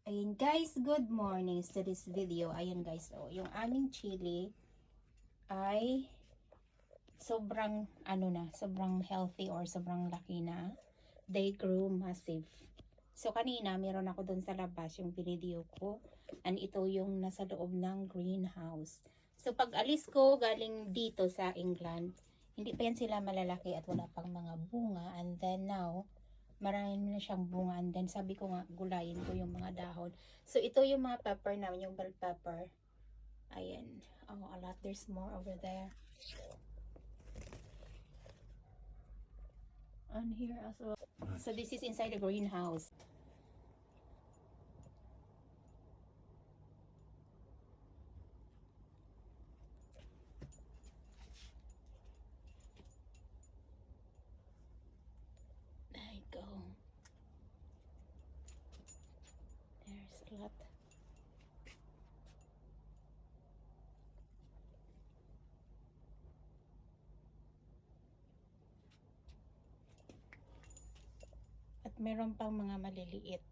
Ayun guys, good morning to this video. Ayun guys, yung aming chili ay sobrang sobrang healthy or sobrang laki na. They grew massive. So kanina meron ako doon sa labas yung video ko, and ito yung nasa loob ng greenhouse. So pag alis ko galing dito sa England, hindi pa yan sila malalaki at wala pang mga bunga, and then now marami na siyang bunga, and then sabi ko nga gulayin ko yung mga dahon. So ito yung mga pepper namin, yung bell pepper. Ayan, a lot, there's more over there. And here as well. So this is inside the greenhouse. There you go. There's a lot. At meron pang mga maliliit.